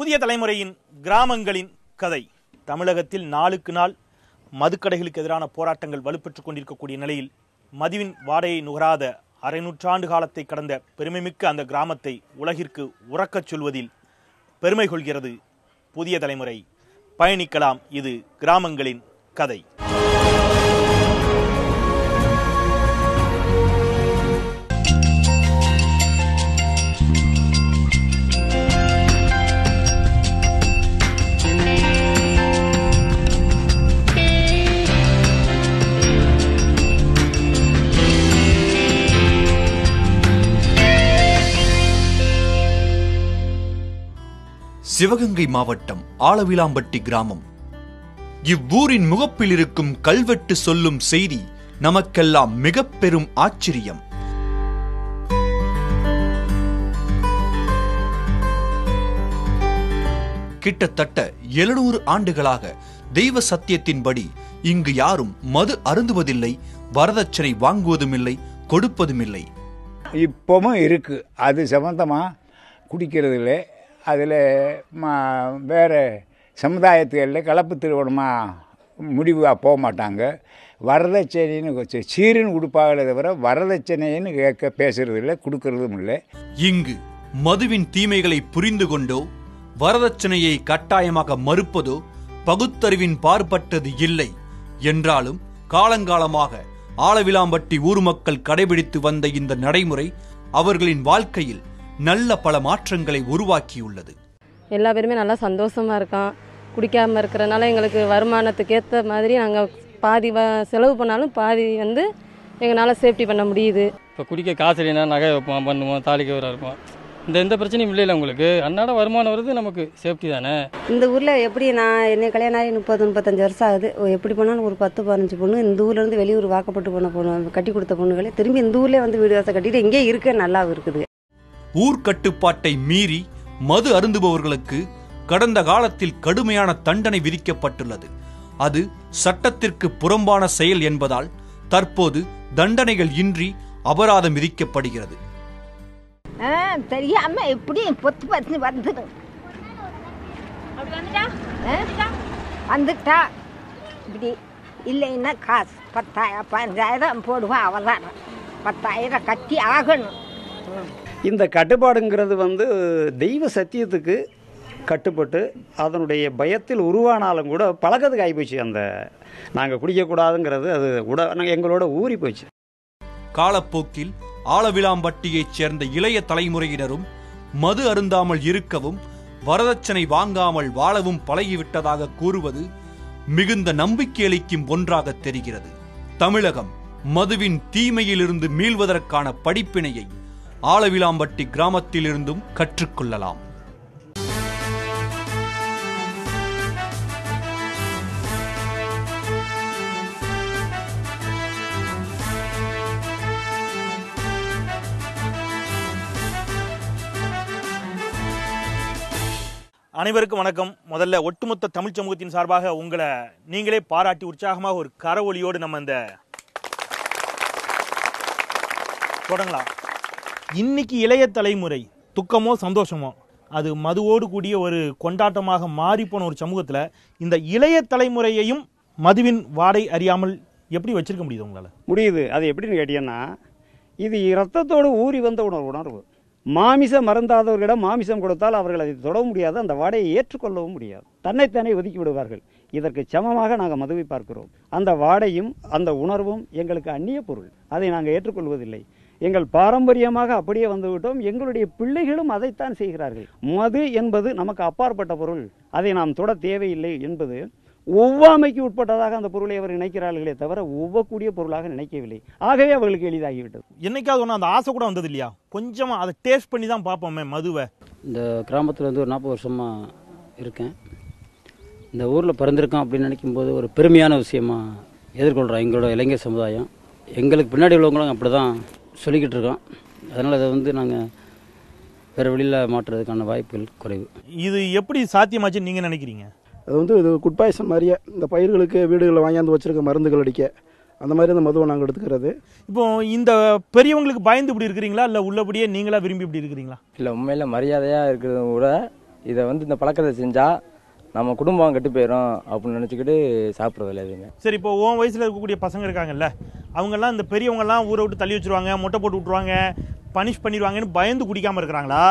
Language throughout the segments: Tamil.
புதிய தலைமுறையின் கிராமங்களின் கதை. தமிழகத்தில் நாளுக்கு நாள் மதுக்கடைகளுக்கு எதிரான போராட்டங்கள் வலுப்பெற்றுக் கொண்டிருக்கக்கூடிய நிலையில் மதுவின் வாடையை நுகராத அரை நூற்றாண்டு காலத்தை கடந்த பெருமைமிக்க அந்த கிராமத்தை உலகிற்கு உறக்கச் சொல்வதில் பெருமை கொள்கிறது புதிய தலைமுறை. பயணிக்கலாம், இது கிராமங்களின் கதை. சிவகங்கை மாவட்டம் ஆலவிளாம்பட்டி கிராமம். இவ்வூரின் முகப்பில் இருக்கும் கல்வெட்டு சொல்லும் செய்தி நமக்கெல்லாம் மிக பெரும் ஆச்சரியம். கிட்டத்தட்ட 700 ஆண்டுகளாக தெய்வ சத்தியத்தின்படி இங்கு யாரும் மது அருந்துவதில்லை, வரதட்சணை வாங்குவதுமில்லை, கொடுப்பதுமில்லை. இப்பவும் இருக்கு. அது சம்பந்தமா குடிக்கிறது இல்லை. அதில் வேறு சமுதாயத்துகளில் கலப்பு திருமணமாக முடிவாக போக மாட்டாங்க. வரதட்சணைன்னு சீரின்னு கொடுப்பாங்களே தவிர வரதட்சணைன்னு கேட்க பேசுறது இல்லை, கொடுக்கறதும் இல்லை. இங்கு மதுவின் தீமைகளை புரிந்து கொண்டோ வரதட்சணையை கட்டாயமாக மறுப்பதோ பகுத்தறிவின் பார்ப்பட்டது இல்லை. என்றாலும் காலங்காலமாக ஆலவிளாம்பட்டி ஊர் மக்கள் கடைபிடித்து வந்த இந்த நடைமுறை அவர்களின் வாழ்க்கையில் நல்ல பல மாற்றங்களை உருவாக்கியுள்ளது. எல்லா பேருமே நல்லா சந்தோஷமா இருக்கோம். குடிக்காமல் இருக்கிறனால எங்களுக்கு வருமானத்துக்கு ஏற்ற மாதிரி நாங்கள் பாதி செலவு பண்ணாலும் பாதி எங்களால் சேஃப்டி பண்ண முடியுது. இப்போ குடிக்க காசு இல்லைன்னா நகை வைப்போம், பண்ணுவோம், தாலிக்கு வர இருப்போம். எந்த பிரச்சனையும் இல்லை. உங்களுக்கு அன்னாட வருமானம் வருது, நமக்கு சேஃப்டி தானே. இந்த ஊரில் எப்படி நான் என்ன கல்யாணம் ஆகி 30-35 வருஷம் ஆகுது. எப்படி போனாலும் ஒரு 10-15 பொண்ணு இந்த ஊர்லேருந்து வெளியூர் வாக்கப்பட்டு போன பொண்ணு, கட்டி கொடுத்த பொண்ணுகளே திரும்பி இந்த ஊர்லேயே வீடு வாசல் கட்டிட்டு இங்கே இருக்க நல்லா இருக்குது. ஊர் கட்டுப்பாட்டை மீறி மது அருந்துபவர்களுக்கு கடந்த காலத்தில் கடுமையான தண்டனை விதிக்கப்பட்டுள்ளது. அது சட்டத்திற்கு புறம்பான செயல் என்பதால் தற்போது தண்டனைகள் இன்றி அபராதம் விதிக்கப்படுகிறது. தெரியாம எப்படி பொத்து பத்து வந்துட்டா இப்படி இல்லைன்னா காசு 10,000 15,000 போடுவா. அவதான் 10,000 கட்டி ஆகணும். இந்த கட்டுப்பாடுங்கிறது தெய்வ சத்தியத்துக்கு கட்டுப்பட்டு அதனுடைய பயத்தில் உருவானாலும் கூட பழக்கத்துக்கு ஆகிப்போச்சு. அந்த நாங்கள் குடிக்கக்கூடாதுங்கிறது அது எங்களோட ஊறி போச்சு. காலப்போக்கில் ஆலவிளாம்பட்டியைச் சேர்ந்த இளைய தலைமுறையினரும் மது அருந்தாமல் இருக்கவும் வரதட்சணை வாங்காமல் வாழவும் பழகிவிட்டதாக கூறுவது மிகுந்த நம்பிக்கை அளிக்கும் ஒன்றாக தெரிகிறது. தமிழகம் மதுவின் தீமையிலிருந்து மீள்வதற்கான படிப்பினையை ஆலவிளாம்பட்டி கிராமத்திலிருந்தும் கற்றுக்கொள்ளலாம். அனைவருக்கும் வணக்கம். முதல்ல ஒட்டுமொத்த தமிழ் சமூகத்தின் சார்பாக உங்களை நீங்களே பாராட்டி உற்சாகமாக ஒரு கரவொலியோடு நம்ம இந்த தொடங்கலாம். இன்னைக்கு இளைய தலைமுறை துக்கமோ சந்தோஷமோ அது மதுவோடு கூடிய ஒரு கொண்டாட்டமாக மாறிப்போன ஒரு சமூகத்தில் இந்த இளைய தலைமுறையையும் மதுவின் வாடை அறியாமல் எப்படி வச்சிருக்க முடியுது உங்களால்? முடியுது. அது எப்படின்னு கேட்டீங்கன்னா, இது இரத்தத்தோடு ஊறி வந்த உணர்வு. மாமிசம் மறந்தாதவர்களிடம் மாமிசம் கொடுத்தால் அவர்கள் அதை தொட முடியாது, அந்த வாடையை ஏற்றுக்கொள்ளவும் முடியாது. தன்னைத்தானே ஒதுக்கி விடுவார்கள். இதற்கு சமமாக நாங்கள் மதுவை பார்க்கிறோம். அந்த வாடையும் அந்த உணர்வும் எங்களுக்கு அந்நிய பொருள். அதை நாங்கள் ஏற்றுக்கொள்வதில்லை. எங்கள் பாரம்பரியமாக அப்படியே வந்துவிட்டோம். எங்களுடைய பிள்ளைகளும் அதைத்தான் செய்கிறார்கள். மது என்பது நமக்கு அப்பாற்பட்ட பொருள், அதை நாம் தொட தேவையில்லை என்பது ஒவ்வாமைக்கு உட்பட்டதாக அந்த பொருளை அவர் நினைக்கிறார்களே தவிர ஒவ்வக்கூடிய பொருளாக நினைக்கவில்லை. ஆகவே அவர்களுக்கு எளிதாகிவிட்டது. என்னைக்காவது ஒன்று அந்த ஆசை கூட வந்தது இல்லையா? கொஞ்சமா அதை டேஸ்ட் பண்ணி தான் பார்ப்போமே மதுவை. இந்த கிராமத்தில் ஒரு 40 வருஷமாக இருக்கேன். இந்த ஊரில் பிறந்திருக்கோம் அப்படின்னு நினைக்கும்போது ஒரு பெருமையான விஷயமா எதிர்கொள்கிறோம். எங்களோட இளைஞர் சமுதாயம் எங்களுக்கு பின்னாடி உள்ளவங்களும் அப்படி தான் சொல்லிக்கிட்டு இருக்கோம். அதனால் அதை நாங்கள் வேறு வழியில் மாற்றுறதுக்கான வாய்ப்புகள் குறைவு. இது எப்படி சாத்தியமாச்சுன்னு நீங்கள் நினைக்கிறீங்க? அது இது குட் பாய்சன் மாதிரியே இந்த பயிர்களுக்கு வீடுகளில் வாங்கியாந்து வச்சுருக்க மருந்துகள் அடிக்க அந்த மாதிரி அந்த மதுவை நாங்கள் எடுத்துக்கிறது. இப்போ இந்த பெரியவங்களுக்கு பயந்து இப்படி இருக்கிறீங்களா, இல்லை உள்ளபடியே நீங்களா விரும்பி இப்படி இருக்கிறீங்களா? இல்லை, உண்மையில் மரியாதையாக இருக்கிறத விட இதை வந்து இந்த பழக்கத்தை செஞ்சால் நம்ம குடும்பம் கெட்டு போயிடும் அப்படின்னு நினச்சிக்கிட்டு சாப்பிட்றதில்ல எதுவுமே. சரி, இப்போ உன் வயசில் இருக்கக்கூடிய பசங்க இருக்காங்கல்ல, அவங்கெல்லாம் இந்த பெரியவங்கெல்லாம் ஊரை விட்டு தள்ளி வச்சுருவாங்க, மொட்டை போட்டு விட்ருவாங்க, பனிஷ் பண்ணிடுவாங்கன்னு பயந்து குடிக்காமல் இருக்கிறாங்களா,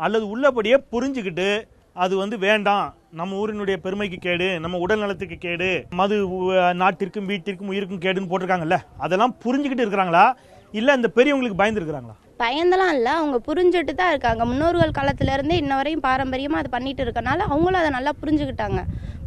அல்லது உள்ளபடியே புரிஞ்சுக்கிட்டு அது வந்து வேண்டாம், நம்ம ஊரினுடைய பெருமைக்கு கேடு, நம்ம உடல் நலத்துக்கு கேடு, மது நாட்டிற்கும் வீட்டிற்கும் உயிருக்கும் கேடுன்னு போட்டிருக்காங்கல்ல, அதெல்லாம் புரிஞ்சுக்கிட்டு இருக்கிறாங்களா இல்லை இந்த பெரியவங்களுக்கு பயந்து இருக்கிறாங்களா? பயந்தெல்லாம் இல்லை, அவங்க புரிஞ்சுட்டு தான் இருக்காங்க. முன்னோர்கள் காலத்துலேருந்தே இன்ன வரையும் பாரம்பரியமாக அது பண்ணிட்டு இருக்கனால அவங்களும் அதை நல்லா புரிஞ்சுக்கிட்டாங்க.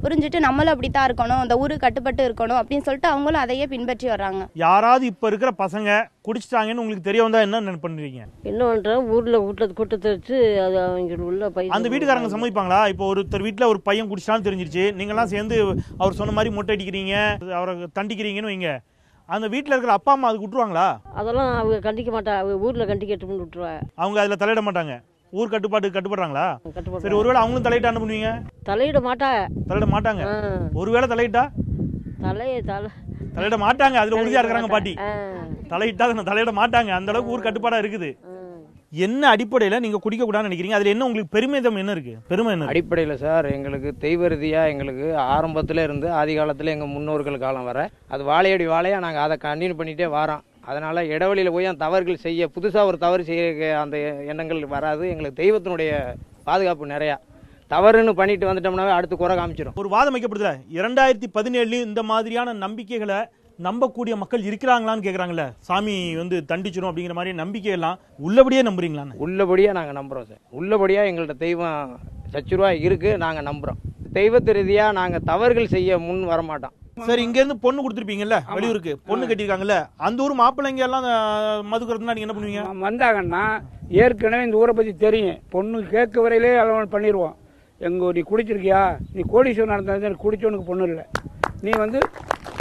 புரிஞ்சுட்டு நம்மளும் அப்படி தான் இருக்கணும், அந்த ஊருக்கு கட்டுப்பட்டு இருக்கணும் அப்படின்னு சொல்லிட்டு அவங்களும் அதையே பின்பற்றி வர்றாங்க. யாராவது இப்போ இருக்கிற பசங்க குடிச்சிட்டாங்கன்னு உங்களுக்கு தெரிய வந்தா என்ன பண்ணுவீங்க? என்ன பண்ணுறோம், ஊரில் கூட்டத்தை வச்சு அது அவங்க உள்ள பையன் அந்த வீட்டுக்காரங்க சம்மதிப்பாங்களா? இப்போ ஒருத்தர் வீட்டில் ஒரு பையன் குடிச்சிட்டான்னு தெரிஞ்சிருச்சு, நீங்களாம் சேர்ந்து அவர் சொன்ன மாதிரி மொட்டை அடிக்கிறீங்க, அவரை தண்டிக்கிறீங்கன்னு வைங்க, அந்த வீட்டில் இருக்கிற அப்பா அம்மா அதுக்கு விட்டுருவாங்களா? அதெல்லாம் அவங்க கண்டிக்க மாட்டாங்க, அவங்க ஊரில் கண்டிக்கட்டும்னு விட்டுருவாங்க. அவங்க அதில் தலையிட மாட்டாங்க, ஊர் கட்டுப்படுறாங்களா? சரி, ஒருவேளை அவங்களும் தலையிட்டா என்ன பண்ணுவீங்க? தலையிட மாட்டாங்க. ஒருவேளை தலையிட்டா தலையிட மாட்டாங்க, அதுல உறுதியா இருக்கிறாங்க பாட்டி. தலையிட மாட்டாங்க, அந்த அளவுக்கு ஊர் கட்டுப்பாடா இருக்குது. என்ன அடிப்படையில நீங்க குடிக்க கூடாதுன்னு நினைக்கிறீங்க? அதுல என்ன உங்களுக்கு பெருமிதம் என்ன இருக்கு? பெருமை என்ன அடிப்படையில் சார், எங்களுக்கு தெய்வ ரீதியா எங்களுக்கு ஆரம்பத்துல இருந்து ஆதி காலத்துல எங்க முன்னோர்கள் காலம் வர அது வாழையடி வாழையா நாங்க அதை கண்டினியூ பண்ணிட்டே வரோம். அதனால இடைவெளியில போய் அந்த தவறுகள் செய்ய, புதுசா ஒரு தவறு செய்ய அந்த எண்ணங்கள் வராது. எங்களுக்கு தெய்வத்தினுடைய பாதுகாப்பு நிறையா. தவறுன்னு பண்ணிட்டு வந்துட்டோம்னாவே அடுத்து குறை காமிச்சிடும். ஒரு வாதம் வைக்கப்படுதுல, 2017 இந்த மாதிரியான நம்பிக்கைகளை நம்பக்கூடிய மக்கள் இருக்கிறாங்களான்னு கேக்குறாங்கல்ல, சாமி வந்து தண்டிச்சிடும் அப்படிங்கிற மாதிரி நம்பிக்கை எல்லாம் உள்ளபடியே நம்புறீங்களான்னு? உள்ளபடியா நாங்க நம்புறோம் சார். உள்ளபடியா எங்கள்ட்ட தெய்வம் சச்சுருவா இருக்கு, நாங்க நம்புறோம். தெய்வத்து ரீதியா நாங்க தவறுகள் செய்ய முன் வர மாட்டோம். சரி, இங்க இருந்து பொண்ணு கொடுத்துருப்பீங்கல்ல, வெளியூருக்கு பொண்ணு கட்டிருக்காங்கல்ல, அந்த ஊர் மாப்பிள்ளைங்க எல்லாம் மதுக்கிறதுனா நீங்க என்ன பண்ணுவீங்க? வந்தாங்கன்னா ஏற்கனவே இந்த ஊரை பத்தி தெரியும், பொண்ணு கேட்க வரையிலே அலவன் பண்ணிடுவோம். நீ குடிச்சிருக்கியா, நீ கோடீஸ்வரன் நடந்தா குடிச்சவனுக்கு பொண்ணு இல்லை, நீ வந்து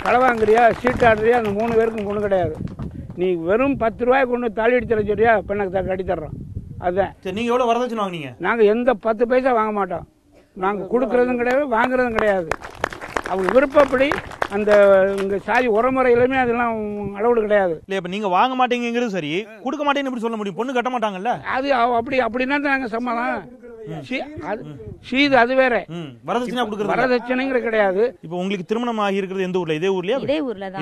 களவாங்கிறியா, சீட்டு ஆடுறியா, அந்த 3 பேருக்கும் பொண்ணு கிடையாது. நீ வெறும் 10 ரூபாய்க்கு கொண்டு தாலி அடி தர சொல்றியா, பெண்ணை கட்டி தர்றோம். அதுதான். நீங்க எவ்வளவு வரதட்சணை வாங்குனீங்க? நாங்க எந்த 10 பைசா வாங்க மாட்டோம். நாங்க கொடுக்கறதும் கிடையாது, வாங்குறதும் கிடையாது. அவங்க விருப்பப்படி அந்த இங்க சாதி உரமுறையிலுமே அதெல்லாம் அளவுடு கிடையாது. இல்ல, இப்ப நீங்க வாங்க மாட்டீங்கிறது சரி, கொடுக்க மாட்டேன்னு எப்படி சொல்ல முடியும்? பொண்ணு கட்ட மாட்டாங்கல்ல. அது அப்படின்னா நாங்க சம்மதம். அது வேற, வரதட்சணை கொடுக்கறது வரதட்சணைங்கிற கிடையாது. இப்ப உங்களுக்கு திருமணம் ஆகி இருக்கிறது எந்த ஊர்ல? இதே ஊர்லயா?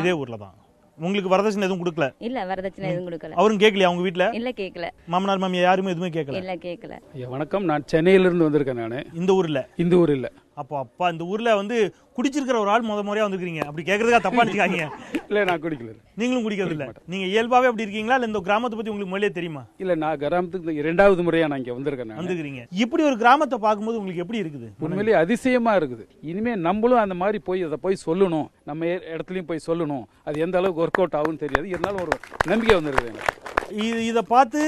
இதே ஊர்ல தான். உங்களுக்கு வரதட்சணை எதுவும் கொடுக்கல? இல்ல, வரதட்சணை எதுவும் கொடுக்கல. அவரும் கேட்கலையா அவங்க வீட்ல? இல்ல, கேட்கல. மாமனார் மாமியார் யாருமே எதுவுமே கேட்கல? இல்ல, கேட்கல. வணக்கம், நான் சென்னையிலிருந்து வந்திருக்கேன். நான் இந்த ஊர் இல்ல. அப்போ அப்பா இந்த ஊர்ல வந்து குடிச்சிருக்கிற ஒரு ஆள் முறையா வந்துருக்கீங்க, அப்படி கேட்கறதுக்கா தப்பா நினைக்காங்க? இல்ல, நான் குடிக்கல. நீங்களும் குடிக்கிறது இல்ல? நீங்க இயல்பாவே அப்படி இருக்கீங்களா, இல்ல இந்த கிராமத்தை பத்தி உங்களுக்கு முதலே தெரியுமா? இல்ல, நான் கிராமத்துக்கு 2வது முறையா நான் இங்க வந்திருக்கேன். இப்படி ஒரு கிராமத்தை பார்க்கும்போது உங்களுக்கு எப்படி இருக்குது? உண்மையிலேயே அதிசயமா இருக்குது. இனிமே நம்மளும் அந்த மாதிரி அதை போய் சொல்லணும், நம்ம இடத்துலயும் போய் சொல்லணும். அது எந்த அளவுக்கு ஒர்க் அவுட் ஆகும்னு தெரியாது, இருந்தாலும் ஒரு நம்பிக்கை வந்துருக்குது. இதை பார்த்து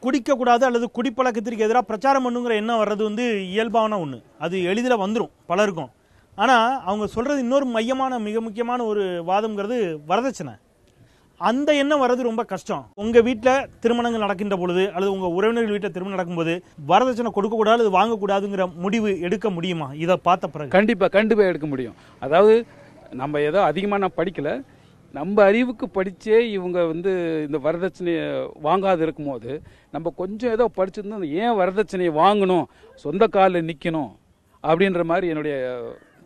குடிக்க கூடாது அல்லது குடிப்பழக்கத்திற்கு எதிராக பிரச்சாரம் பண்ணுங்கிற எண்ணம் வர்றது வந்து இயல்பான ஒண்ணு, அது எளிதில் வந்துடும் பலருக்கும். ஆனா அவங்க சொல்றது இன்னொரு மிக முக்கியமான ஒரு வாதம்ங்கிறது வரதட்சணை. அந்த எண்ணம் வர்றது ரொம்ப கஷ்டம். உங்க வீட்டுல திருமணங்கள் நடக்கின்ற பொழுது அல்லது உங்க உறவினர்கள் வீட்டில் திருமணம் நடக்கும்போது வரதட்சணை கொடுக்க கூடாது, அது வாங்கக்கூடாதுங்கிற முடிவு எடுக்க முடியுமா? இதை பார்த்த பிறகு கண்டிப்பா எடுக்க முடியும். அதாவது நம்ம ஏதோ அதிகமா நான் படிக்கல, நம்ம அறிவுக்கு படிச்சே இவங்க வந்து இந்த வரதட்சணையை வாங்காது இருக்கும்போது நம்ம கொஞ்சம் ஏதோ படிச்சிருந்தோம், ஏன் வரதட்சணையை வாங்கணும், சொந்த காலில் நிற்கணும் அப்படின்ற மாதிரி என்னுடைய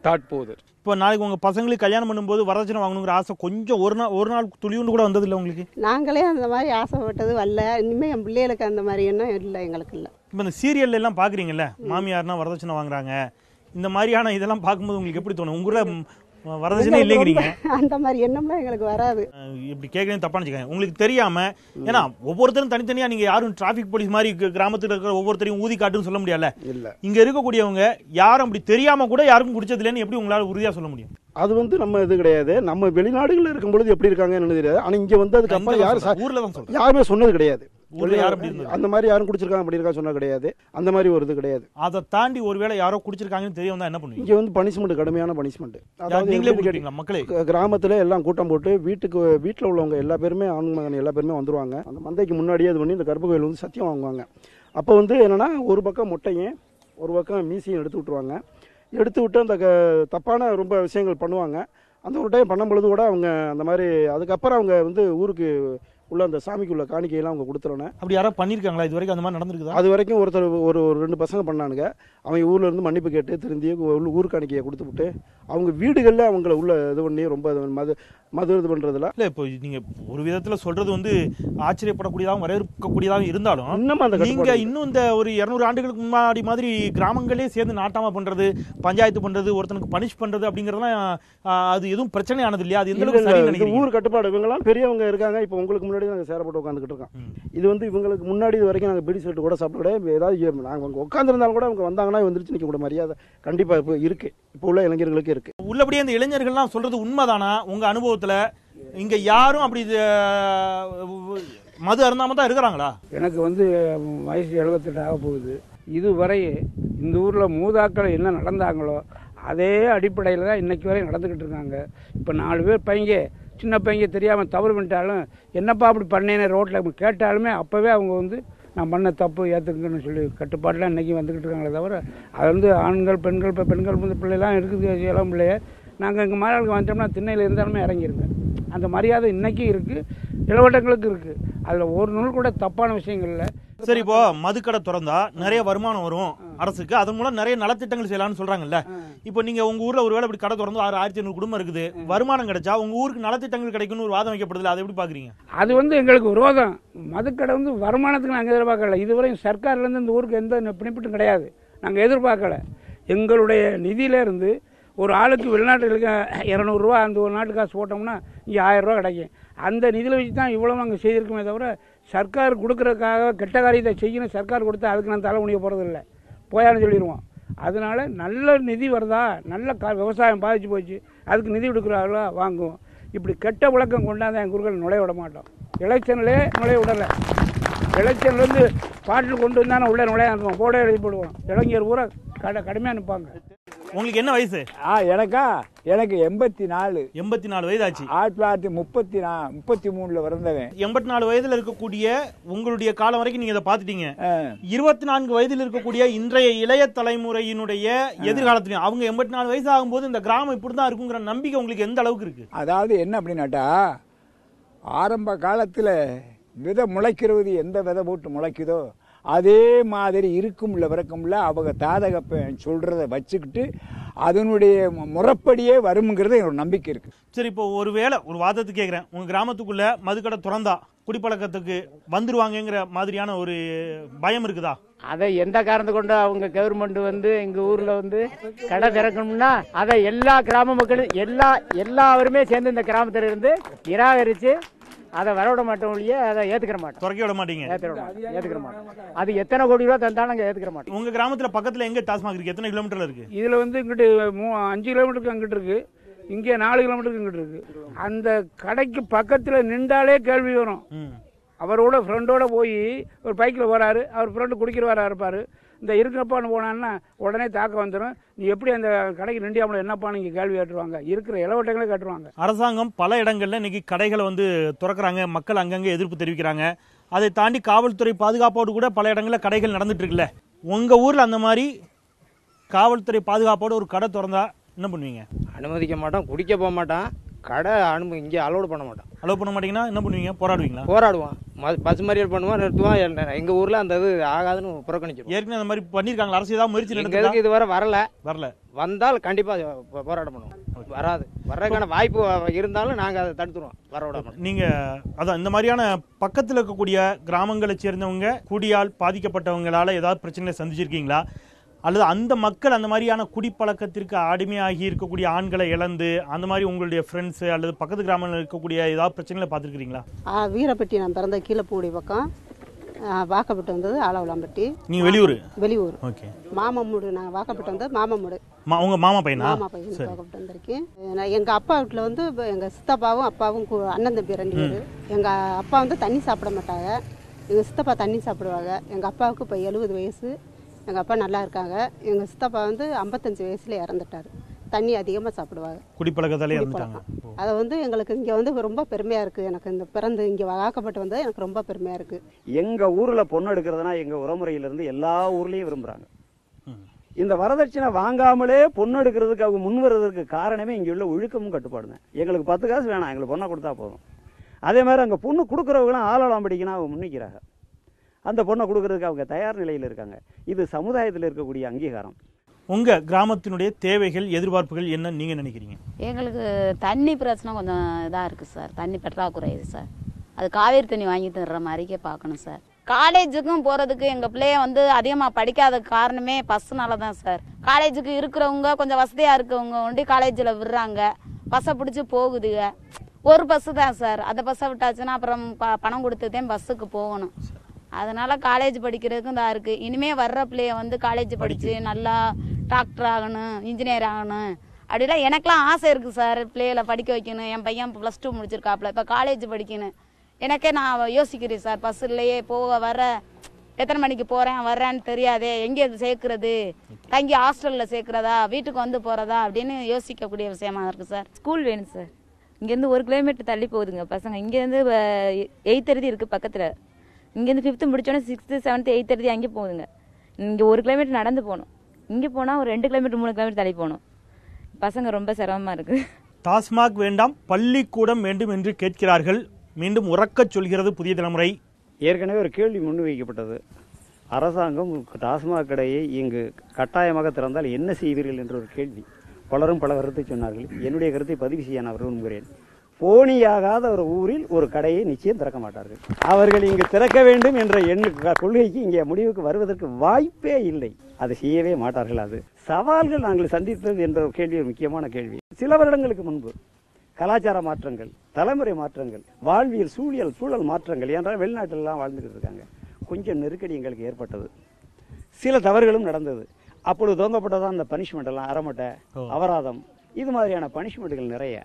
தாட் போகுது. இப்போ நாளைக்கு உங்க பசங்களுக்கு கல்யாணம் பண்ணும்போது வரதட்சணை வாங்கணுங்கிற ஆசை கொஞ்சம் ஒரு நாள் துளியுண்டு கூட வந்தது இல்லை உங்களுக்கு? நாங்களே அந்த மாதிரி ஆசைப்பட்டது வரல, இனிமேல் என் பிள்ளைகளுக்கு அந்த மாதிரி எண்ணம் இல்லை, எங்களுக்கு இல்லை. இப்போ இந்த சீரியல்ல எல்லாம் பாக்குறீங்கல்ல, மாமியார்னா வரதட்சணை வாங்குறாங்க, இந்த மாதிரியான இதெல்லாம் பார்க்கும்போது உங்களுக்கு எப்படி தோணும்? உங்க வரதட்சணை இல்லைங்கிறீங்க, அந்த மாதிரி எண்ணம்லாம் எங்களுக்கு வராது. இப்படி கேட்கறது தப்பா நினைச்சுக்காங்க. உங்களுக்கு தெரியாம, ஏன்னா ஒவ்வொருத்தரும் தனித்தனியா, நீங்க யாரும் டிராபிக் போலீஸ் மாதிரி கிராமத்துல இருக்கிற ஒவ்வொருத்தரையும் ஊதி காட்டுன்னு சொல்ல முடியல. இங்க இருக்கக்கூடியவங்க யாரும் அப்படி தெரியாம கூட யாருக்கும் குடிச்சது இல்லைன்னு எப்படி உங்களால உறுதியா சொல்ல முடியும்? அது வந்து நம்ம இது கிடையாது. நம்ம வெளிநாடுகளில் இருக்கும்பொழுது எப்படி இருக்காங்கன்னு தெரியாது. ஆனா இங்க வந்து அதுக்கப்புறம் யாருமே சொன்னது கிடையாது. அந்த மாதிரி யாரும் குடிச்சிருக்காங்க அப்படி இருக்கா சொன்னா கிடையாது. அந்த மாதிரி ஒரு இது கிடையாது. அதை தாண்டி ஒருவேளை யாரோ குடிச்சிருக்காங்கன்னு தெரிய வந்தா என்ன பண்ணுவீங்க? இங்க வந்து பனிஷ்மெண்ட், கடுமையான பனிஷ்மெண்ட். மக்களே கிராமத்துல எல்லாம் கூட்டம் போட்டு வீட்டுல உள்ளவங்க எல்லா பேருமே, ஆண் மகன் எல்லா பேருமே வந்துருவாங்க. அந்த மந்தைக்கு முன்னாடியே இது பண்ணி இந்த கர்ப்ப கோயில் வந்து சத்தியம் வாங்குவாங்க. அப்போ வந்து என்னன்னா, ஒரு பக்கம் மொட்டையும் ஒரு பக்கம் மீசையும் எடுத்து விட்டுருவாங்க. எடுத்து விட்டு அந்த தப்பான ரொம்ப விஷயங்கள் பண்ணுவாங்க. அந்த ஒரு டைம் பண்ணும் பொழுது கூட அவங்க அந்த மாதிரி, அதுக்கப்புறம் அவங்க வந்து ஊருக்கு உள்ள அந்த சாமிக்குள்ள காணிக்கையெல்லாம் அவங்க கொடுத்துறோன்னே. அப்படி யாராவது பண்ணியிருக்காங்களா இது வரைக்கும்? அந்த மாதிரி நடந்திருக்குதா? அது வரைக்கும் ஒருத்தர் ஒரு 2 பசங்க பண்ணானுங்க. அவங்க ஊரில் இருந்து மன்னிப்பு கேட்டு திருந்தி ஊர் காணிக்கையை கொடுத்துவிட்டு அவங்க வீடுகளில் அவங்கள உள்ள இது பண்ணி ரொம்ப மது இது பண்ணுறதுல இல்லை. இப்போ நீங்கள் ஒரு விதத்தில் சொல்கிறது வந்து ஆச்சரியப்படக்கூடியதாகவும் வரவேற்கக்கூடியதாகவும் இருந்தாலும் இன்னும் அந்த நீங்கள் இன்னும் இந்த ஒரு 200 ஆண்டுகளுக்கு முன்னாடி மாதிரி கிராமங்களே சேர்ந்து நாட்டாமல் பண்ணுறது, பஞ்சாயத்து பண்ணுறது, ஒருத்தனுக்கு பனிஷ் பண்ணுறது அப்படிங்கிறதுலாம் அது எதுவும் பிரச்சனையானது இல்லையா? அது எந்த அளவுக்கு ஊர் கட்டுப்பாடு இவங்கெல்லாம் பெரியவங்க இருக்காங்க. இப்போ உங்களுக்கு முன்னாடி நாங்கள் சேரப்பட்டு உட்காந்துக்கிட்டு இருக்கோம். இது வந்து இவங்களுக்கு முன்னாடி இது வரைக்கும் நாங்கள் பீடி செட்டு கூட சாப்பிட ஏதாவது நாங்கள் உட்காந்துருந்தாலும் கூட அவங்க வந்தாங்கன்னா வந்துருச்சு நிற்க கூட மரியாதை கண்டிப்பாக இப்போ இருக்கு. இப்போ உள்ள இளைஞர்களுக்கு இருக்கு. உள்ளபடியே அந்த இளைஞர்கள்லாம் சொல்றது உண்மைதானா உங்க அனுபவத்துல? இங்க யாரும் அப்படி மது அருந்தாம தான் இருக்கிறாங்களா? எனக்கு வந்து வயசு 78 ஆக போகுது. இதுவரை இந்த ஊரில் மூதாக்கள் என்ன நடந்தாங்களோ அதே அடிப்படையில் தான் இன்னைக்கு வரை நடந்துக்கிட்டு இருக்காங்க. இப்போ 4 பேர் பையங்க, சின்ன பையங்க தெரியாமல் தவறு பண்ணிட்டாலும் என்னப்பா அப்படி பண்ணேன்னு ரோட்டில் கேட்டாலுமே அப்போவே அவங்க வந்து நான் பண்ண தப்பு ஏற்றுக்குன்னு சொல்லி கட்டுப்பாடெலாம் இன்றைக்கி வந்துக்கிட்டு இருக்காங்களே தவிர அது வந்து ஆண்கள் பெண்கள் இப்போ பெண்கள் வந்து பிள்ளைலாம் இருக்குது இளம் பிள்ளைய. நாங்கள் எங்கள் மாநாளுக்கு வந்துட்டோம்னா திண்ணையில் இருந்தாலுமே இறங்கிருங்க. அந்த மரியாதை இன்றைக்கும் இருக்குது, இளவட்டங்களுக்கு இருக்குது. அதில் ஒரு நூல் கூட தப்பான விஷயங்கள் இல்லை. சரி, இப்போ மதுக்கடை திறந்தா நிறைய வருமானம் வரும் அரசுக்கு, அதன் மூலம் நிறைய நலத்திட்டங்கள் செய்யலாம்னு சொல்றாங்கல்ல. இப்போ நீங்க உங்க ஊர்ல ஒருவேளை இப்படி கடை திறந்து 1500 குடும்பம் இருக்குது, வருமானம் கிடைச்சா உங்க ஊருக்கு நலத்திட்டங்கள் கிடைக்கும்னு ஒரு வாதம் வைக்கப்படுது. அதை எப்படி பாக்குறீங்க? அது வந்து எங்களுக்கு விரோதம். மதுக்கடை வந்து வருமானத்துக்கு நாங்கள் எதிர்பார்க்கல. இதுவரையும் சர்க்கார்லேருந்து இந்த ஊருக்கு எந்த பிணிப்பிட்டும் கிடையாது. நாங்கள் எதிர்பார்க்கல. எங்களுடைய நிதியிலேருந்து ஒரு ஆளுக்கு வெளிநாட்டுகளுக்கு 200 ரூபா அந்த ஒரு நாட்டு காசு போட்டோம்னா இங்கே 1000 ரூபா கிடைக்கும். அந்த நிதியில் வச்சு தான் இவ்வளோ நாங்கள் செய்திருக்கோமே தவிர சர்க்கார் கொடுக்குறதுக்காக கெட்ட காரியத்தை செய்யணும் சர்க்கார் கொடுத்தா அதுக்கு நான் தலை முடிய போகிறது இல்லை, போயான்னு சொல்லிடுவோம். அதனால நல்ல நிதி வருதா, நல்ல விவசாயம் பாதிச்சு போச்சு, அதுக்கு நிதி கொடுக்குறாங்களா வாங்குவோம். இப்படி கெட்ட விளக்கம் கொண்டாந்து என் குருக்கள் நுழைய விட மாட்டோம். எலெக்ஷன்லேயே நுழைய விடலை. எலெக்ஷன்லேருந்து பாட்டில் கொண்டு வந்தானே உள்ளே நுழையாந்துவோம், போட எழுதி போடுவோம். இளைஞர் பூரா கடுமையாக நிற்பாங்க. உங்களுக்கு என்ன வயசு? எனக்கு 84. 84 வயதாச்சு. 1933 பிறந்தவன். 84 வயதுல இருக்கக்கூடிய உங்களுடைய காலம் வரைக்கும் நீங்க இதை பார்த்துட்டீங்க. 24 வயதில் இருக்கக்கூடிய இன்றைய இளைய தலைமுறையினுடைய எதிர்காலத்திலையும் அவங்க 84 வயசு ஆகும்போது இந்த கிராமம் இப்படிதான் இருக்குங்கிற நம்பிக்கை உங்களுக்கு எந்த அளவுக்கு இருக்கு? அதாவது என்ன அப்படின்னாட்டா, ஆரம்ப காலத்தில் விதை முளைக்கிறது எந்த விதை போட்டு முளைக்குதோ அதே மாதிரி இருக்கும்ல விறக்கும்ல அவங்க தாதகப்ப சொல்றதை வச்சுக்கிட்டு அதனுடைய முறைப்படியே வருங்கிறது என்னோட நம்பிக்கை இருக்கு. சரி, இப்போ ஒருவேளை ஒரு வாதத்துக்கு கேட்குறேன், உங்க கிராமத்துக்குள்ள மதுக்கடை திறந்தா குடிப்பழக்கத்துக்கு வந்துருவாங்கங்கிற மாதிரியான ஒரு பயம் இருக்குதா? அதை எந்த காரணத்தை கொண்டு அவங்க கவர்மெண்ட் வந்து எங்க ஊர்ல வந்து கடை திறக்கணும்னா அதை எல்லா கிராம மக்களும் எல்லாருமே சேர்ந்து இந்த கிராமத்துல இருந்து நிராகரிச்சு அதை வரவிட மாட்டோம் இல்லையே, அதை ஏத்துக்கிற மாட்டோம், துறக்க விட மாட்டீங்க, ஏத்துக்கிற மாட்டோம். அது எத்தனை கோடி ரூபா தந்தாலும் நாங்கள் ஏத்துக்கிற மாட்டோம். உங்க கிராமத்துல பக்கத்துல எங்க டாஸ்மாக் இருக்கு? எத்தனை கிலோமீட்டர்ல இருக்கு? இதுல வந்து இங்கிட்டு 5 கிலோமீட்டருக்கு அங்கிட்டு இருக்கு, இங்கே 4 கிலோமீட்டருக்கு இங்கிட்டு இருக்கு. அந்த கடைக்கு பக்கத்துல நின்றாலே கேள்வி வரும். அவரோட ஃப்ரெண்டோட போய் ஒரு பைக்கில் வராரு, அவர் ஃப்ரெண்டு குடிக்கிறவரா இருப்பார், இந்த இருக்கிறப்பான்னு போனான்னா உடனே தாக்க வந்துடும். நீ எப்படி அந்த கடைக்கு நின்றியாமல் என்னப்பா நீங்கள் கேள்வி கேட்டுருவாங்க, இருக்கிற இளவட்டங்களே கேட்டுருவாங்க. அரசாங்கம் பல இடங்கள்ல இன்னைக்கு கடைகளை வந்து திறக்கிறாங்க, மக்கள் அங்கங்கே எதிர்ப்பு தெரிவிக்கிறாங்க. அதை தாண்டி காவல்துறை பாதுகாப்போடு கூட பல இடங்களில் கடைகள் நடந்துட்டு இருக்குல்ல. உங்க ஊர்ல அந்த மாதிரி காவல்துறை பாதுகாப்போடு ஒரு கடை திறந்தா என்ன பண்ணுவீங்க? அனுமதிக்க மாட்டோம், குடிக்க போக மாட்டான், கடை இங்கே அலோடு பண்ண மாட்டோம். அலோவ் பண்ண மாட்டீங்கன்னா என்ன பண்ணுவீங்க? போராடுவீங்களா? போராடுவோம், பசு மறியல் பண்ணுவோம், நிறுத்துவோம். எங்கள் ஊரில் அந்த இது ஆகாதுன்னு புறக்கணிச்சிடும். ஏற்கனவே அந்த மாதிரி பண்ணியிருக்காங்க, அரசு ஏதாவது முயற்சி எங்களுக்கு இதுவரை வரல. வந்தால் கண்டிப்பாக போராட்டம் பண்ணுவோம். வராது, வர்றதுக்கான வாய்ப்பு இருந்தாலும் நாங்கள் அதை தடுத்துருவோம், வர விட மாட்டோம். நீங்கள் அதான் இந்த மாதிரியான பக்கத்தில் இருக்கக்கூடிய கிராமங்களை சேர்ந்தவங்க குடியால் பாதிக்கப்பட்டவங்களால ஏதாவது பிரச்சனைகளை சந்திச்சிருக்கீங்களா? அல்லது அந்த மக்கள் அந்த மாதிரியான குடிப்பழக்கத்திற்கு அடிமையாகி இருக்கக்கூடிய ஆண்களை இழந்து அந்த மாதிரி உங்களுடைய ஃப்ரெண்ட்ஸு அல்லது பக்கத்து கிராமங்களில் இருக்கக்கூடிய ஏதாவது பிரச்சனைகளை பார்த்துருக்கீங்களா? வீரப்பட்டி நான் பிறந்த கீழப்பூடி பக்கம், வாக்கப்பட்டு வந்தது ஆலவலாம்பட்டி. நீங்கள் வெளியூர்? வெளியூர். ஓகே. மாமம்மூடு, நான் வாக்கப்பட்டு வந்தது மாமம்மூடு. உங்க மாமா பையனா? மாமா பையன் வாக்கப்பட்டு வந்திருக்கேன். எங்கள் அப்பா வீட்டில் வந்து எங்கள் சித்தப்பாவும் அப்பாவும் அண்ணன் தம்பி 2 பேர். எங்கள் அப்பா வந்து தண்ணி சாப்பிட மாட்டாங்க, எங்கள் சித்தப்பா தண்ணி சாப்பிடுவாங்க. எங்கள் அப்பாவுக்கு இப்போ 70 வயசு, எங்கள் அப்பா நல்லா இருக்காங்க. எங்கள் சித்தப்பா வந்து 55 வயசுல இறந்துட்டார். தண்ணி அதிகமாக சாப்பிடுவாங்க, குடிப்பழக்கத்தாலே இறந்துட்டாங்க. அதை வந்து எங்களுக்கு இங்கே வந்து ரொம்ப பெருமையாக இருக்குது. எனக்கு இந்த பிறந்து இங்கே வாக்கப்பட்டு வந்தது எனக்கு ரொம்ப பெருமையாக இருக்குது. எங்கள் ஊரில் பொண்ணு எடுக்கிறதுனா எங்கள் உறமுறையிலிருந்து எல்லா ஊர்லேயும் விரும்புகிறாங்க. இந்த வரதட்சணை வாங்காமலே பொண்ணு எடுக்கிறதுக்கு அவங்க முன் வர்றதுக்கு காரணமே இங்கே உள்ள ஒழுக்கமும் கட்டுப்பாடுங்க. எங்களுக்கு 10 காசு வேணாம், எங்களுக்கு பொண்ணை கொடுத்தா போதும். அதே மாதிரி அங்கே பொண்ணு கொடுக்குறவங்களும் ஆளாளாம் படிக்கணும் அவங்க முன்னிக்கிறாங்க. அந்த பொண்ணை கொடுக்கறதுக்கு அவங்க தயார் நிலையில் இருக்காங்க. இது சமுதாயத்தில் இருக்கக்கூடிய அங்கீகாரம். உங்கள் கிராமத்தினுடைய தேவைகள் எதிர்பார்ப்புகள் என்ன நீங்கள் நினைக்கிறீங்க? எங்களுக்கு தண்ணி பிரச்சனை கொஞ்சம் இதாக இருக்குது சார். தண்ணி பற்றாக்குறை இது சார். அது காவேரி தண்ணி வாங்கி தர்ற மாதிரிக்கே பார்க்கணும் சார். காலேஜுக்கும் போகிறதுக்கு எங்கள் பிள்ளைய வந்து அதிகமாக படிக்காத காரணமே பஸ்ஸுனால தான் சார். காலேஜுக்கு இருக்கிறவங்க கொஞ்சம் வசதியாக இருக்கவங்க ஒண்டி காலேஜில் விடுறாங்க, பஸ்ஸை பிடிச்சி போகுதுங்க. ஒரு பஸ்ஸு தான் சார். அந்த பஸ்ஸை விட்டாச்சுன்னா அப்புறம் பணம் கொடுத்துதான் பஸ்ஸுக்கு போகணும். அதனால காலேஜ் படிக்கிறதுக்கும் தான் இருக்குது. இனிமேல் வர்ற பிள்ளைய வந்து காலேஜ் படித்து நல்லா டாக்டர் ஆகணும், இன்ஜினியர் ஆகணும் அப்படிலாம் எனக்கெலாம் ஆசை இருக்குது சார். பிள்ளைகளை படிக்க வைக்கணும். என் பையன் +2 முடிச்சிருக்காப்புல, இப்போ காலேஜ் படிக்கணும். எனக்கே நான் யோசிக்கிறேன் சார். பஸ் இல்லையே, போக வர எத்தனை மணிக்கு போகிறேன் வர்றேன்னு தெரியாதே, எங்கே சேர்க்குறது, தங்கி ஹாஸ்டலில் சேர்க்குறதா, வீட்டுக்கு வந்து போகிறதா அப்படின்னு யோசிக்கக்கூடிய விஷயமா இருக்குது சார். ஸ்கூல் வேணும் சார். இங்கேருந்து 1 கிலோமீட்டர் தள்ளி போகுதுங்க பசங்க. இங்கேருந்து 8:30 இருக்குது பக்கத்தில். இங்கேருந்து 5th முடிச்சோன்னே 6th 7th 8:30 அங்கே போகுதுங்க. இங்கே 1 கிலோமீட்டர் நடந்து போகணும். இங்கே போனால் ஒரு 2 கிலோமீட்டர் 3 கிலோமீட்டர் தள்ளி போகணும். பசங்க ரொம்ப சிரமமாக இருக்குது. டாஸ்மாக் வேண்டாம், பள்ளிக்கூடம் வேண்டும் என்று கேட்கிறார்கள். மீண்டும் உறக்கச் சொல்கிறது புதிய தலைமுறை. ஏற்கனவே ஒரு கேள்வி முன்வைக்கப்பட்டது. அரசாங்கம் டாஸ்மாக் கடையை இங்கு கட்டாயமாக திறந்தால் என்ன செய்வீர்கள் என்ற ஒரு கேள்வி. பலரும் பல கருத்தை சொன்னார்கள். என்னுடைய கருத்தை பதிவு செய்ய நான் விரும்புகிறேன். போனியாகாத ஒரு ஊரில் ஒரு கடையை நிச்சயம் திறக்க மாட்டார்கள். அவர்கள் இங்கு திறக்க வேண்டும் என்ற கொள்கைக்கு இங்கே முடிவுக்கு வருவதற்கு வாய்ப்பே இல்லை. அதை செய்யவே மாட்டார்கள். அது சவால்கள் நாங்கள் சந்தித்தது என்ற ஒரு கேள்வி ஒரு முக்கியமான கேள்வி. சில வருடங்களுக்கு முன்பு கலாச்சார மாற்றங்கள், தலைமுறை மாற்றங்கள், வாழ்வியல் சூழல் மாற்றங்கள் என்றால் வெளிநாட்டிலெல்லாம் வாழ்ந்துகிட்டு இருக்காங்க. கொஞ்சம் நெருக்கடி எங்களுக்கு ஏற்பட்டது. சில தவறுகளும் நடந்தது. அப்பொழுது துவங்கப்பட்டதான் அந்த பனிஷ்மெண்ட் எல்லாம், அறமட்டை, அபராதம், இது மாதிரியான பனிஷ்மெண்ட்டுகள் நிறைய.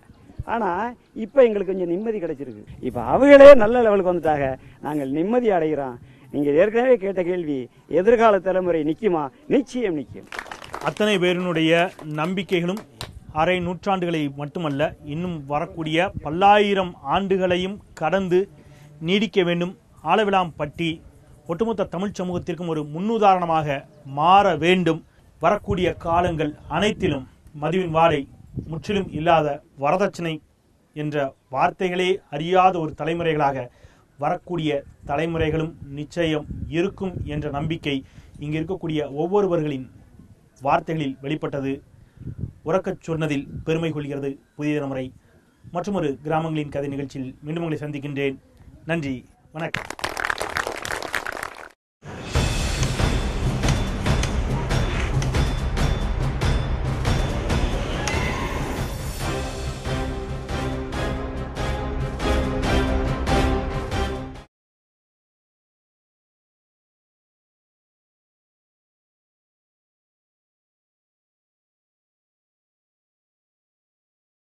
ஆனால் இப்போ எங்களுக்கு கொஞ்சம் நிம்மதி கிடைச்சிருக்கு. இப்போ அவங்களே நல்ல லெவலுக்கு வந்துட்டாங்க. நாங்கள் நிம்மதி அடைகிறோம். நீங்கள் ஏற்கனவே கேட்ட கேள்வி, எதிர்கால தலைமுறை நிற்குமா? நிச்சயம் நிற்கும். அத்தனை பேரினுடைய நம்பிக்கைகளும் அரை நூற்றாண்டுகளை மட்டுமல்ல, இன்னும் வரக்கூடிய பல்லாயிரம் ஆண்டுகளையும் கடந்து நீடிக்க வேண்டும். ஆலவிளாம்பட்டி ஒட்டுமொத்த தமிழ் சமூகத்திற்கும் ஒரு முன்னுதாரணமாக மாற வேண்டும். வரக்கூடிய காலங்கள் அனைத்திலும் மதுவின் வாடை முற்றிலும் இல்லாத, வரதட்சணை என்ற வார்த்தைகளே அறியாத ஒரு தலைமுறைகளாக வரக்கூடிய தலைமுறைகளும் நிச்சயம் இருக்கும் என்ற நம்பிக்கை இங்கு இருக்கக்கூடிய ஒவ்வொருவர்களின் வார்த்தைகளில் வெளிப்பட்டது. உறக்கச் சொன்னதில் பெருமை கொள்கிறது புதிய தலைமுறை. மற்றொரு கிராமங்களின் கதை நிகழ்ச்சியில் மீண்டும் உங்களை சந்திக்கின்றேன். நன்றி, வணக்கம்.